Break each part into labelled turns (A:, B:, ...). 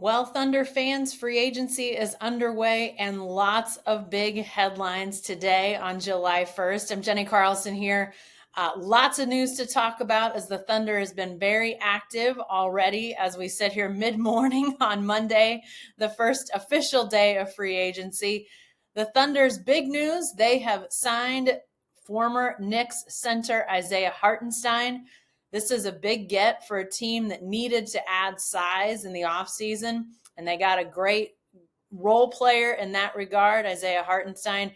A: Well, Thunder fans, free agency is underway and lots of big headlines today on July 1st. I'm Jenny Carlson here. Lots of news to talk about as the Thunder has been very active already as we sit here mid-morning on Monday, the first official day of free agency. The Thunder's big news, they have signed former Knicks center Isaiah Hartenstein. This is a big get for a team that needed to add size in the offseason, and they got a great role player in that regard, Isaiah Hartenstein.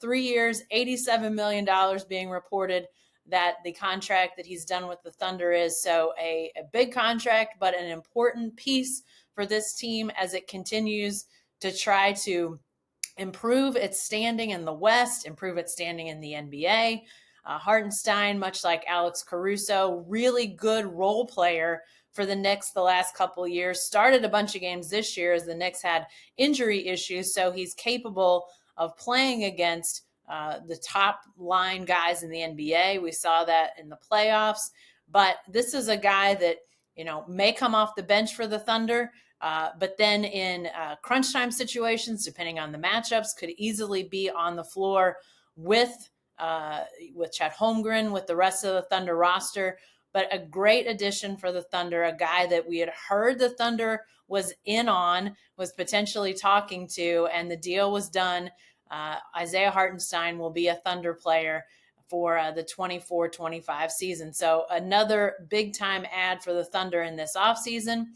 A: 3 years, $87 million being reported that the contract that he's done with the Thunder is. So a big contract, but an important piece for this team as it continues to try to improve its standing in the West, improve its standing in the NBA. Hartenstein, much like Alex Caruso, really good role player for the Knicks the last couple of years. Started a bunch of games this year as the Knicks had injury issues, so he's capable of playing against the top line guys in the NBA. We saw that in the playoffs, but this is a guy that may come off the bench for the Thunder. But then in crunch time situations, depending on the matchups, could easily be on the floor with Chet Holmgren, with the rest of the Thunder roster. But a great addition for the Thunder, a guy that we had heard the Thunder was in on, was potentially talking to, and the deal was done. Isaiah Hartenstein will be a Thunder player for the 24-25 season. So another big-time ad for the Thunder in this offseason.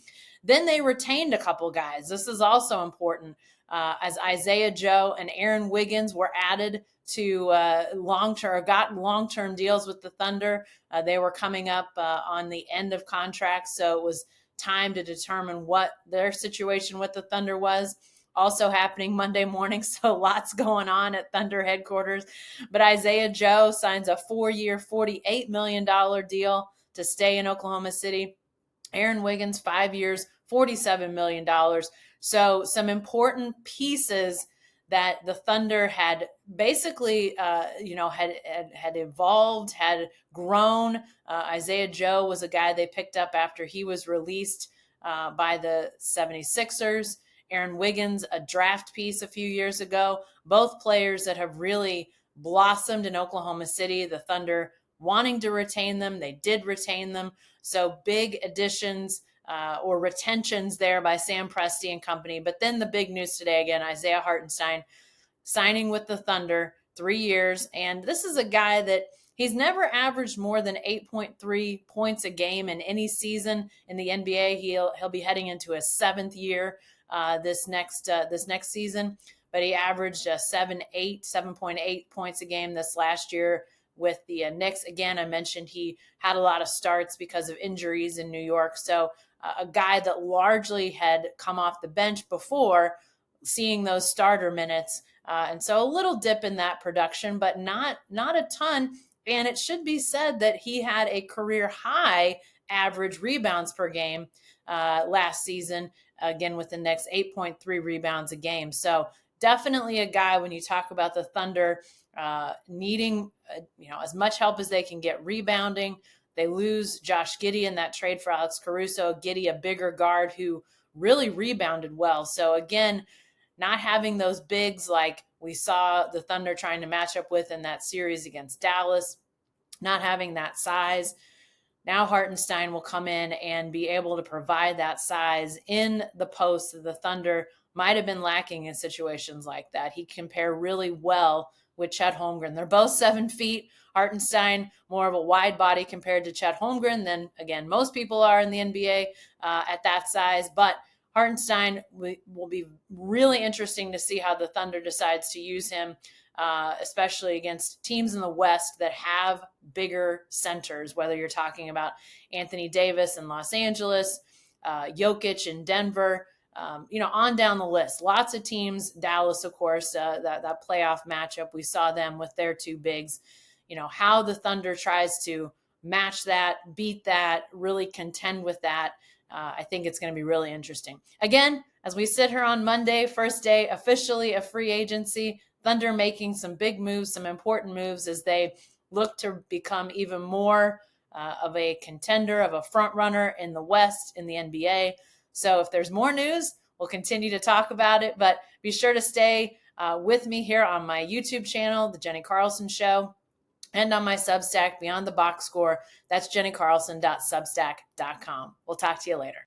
A: Then they retained a couple guys. This is also important as Isaiah Joe and Aaron Wiggins were added to long-term deals with the Thunder. They were coming up on the end of contracts, so it was time to determine what their situation with the Thunder was. Also happening Monday morning, so lots going on at Thunder headquarters. But Isaiah Joe signs a 4-year, $48 million deal to stay in Oklahoma City. Aaron Wiggins, 5 years, $47 million. So some important pieces that the Thunder had basically, had evolved, had grown. Isaiah Joe was a guy they picked up after he was released by the 76ers. Aaron Wiggins, a draft piece a few years ago. Both players that have really blossomed in Oklahoma City. The Thunder wanting to retain them. They did retain them. So big additions or retentions there by Sam Presti and company. But then the big news today, again, Isaiah Hartenstein signing with the Thunder, 3 years. And this is a guy that he's never averaged more than 8.3 points a game in any season in the NBA. He'll be heading into his 7th year this next season. But he averaged 7.8 points a game this last year with the Knicks. Again, I mentioned he had a lot of starts because of injuries in New York. So a guy that largely had come off the bench before, seeing those starter minutes. And so a little dip in that production, but not a ton. And it should be said that he had a career high average rebounds per game last season, again with the Knicks, 8.3 rebounds a game. So definitely a guy when you talk about the Thunder needing as much help as they can get rebounding. They lose Josh Giddey in that trade for Alex Caruso. Giddey, a bigger guard who really rebounded well. So again, not having those bigs like we saw the Thunder trying to match up with in that series against Dallas, not having that size. Now Hartenstein will come in and be able to provide that size in the post that the Thunder might have been lacking in situations like that. He can pair really well with Chet Holmgren. They're both 7 feet. Hartenstein, more of a wide body compared to Chet Holmgren than, again, most people are in the NBA at that size. But Hartenstein will be really interesting to see how the Thunder decides to use him, especially against teams in the West that have bigger centers, whether you're talking about Anthony Davis in Los Angeles, Jokic in Denver, on down the list. Lots of teams, Dallas, of course, that playoff matchup, we saw them with their 2 bigs. How the Thunder tries to match that, beat that, really contend with that. I think it's going to be really interesting. Again, as we sit here on Monday, first day officially of free agency, Thunder making some big moves, some important moves as they look to become even more of a contender, of a front runner in the West, in the NBA. So if there's more news, we'll continue to talk about it, but be sure to stay with me here on my YouTube channel, The Jenny Carlson Show, and on my Substack, Beyond the Box Score. That's jennycarlson.substack.com. We'll talk to you later.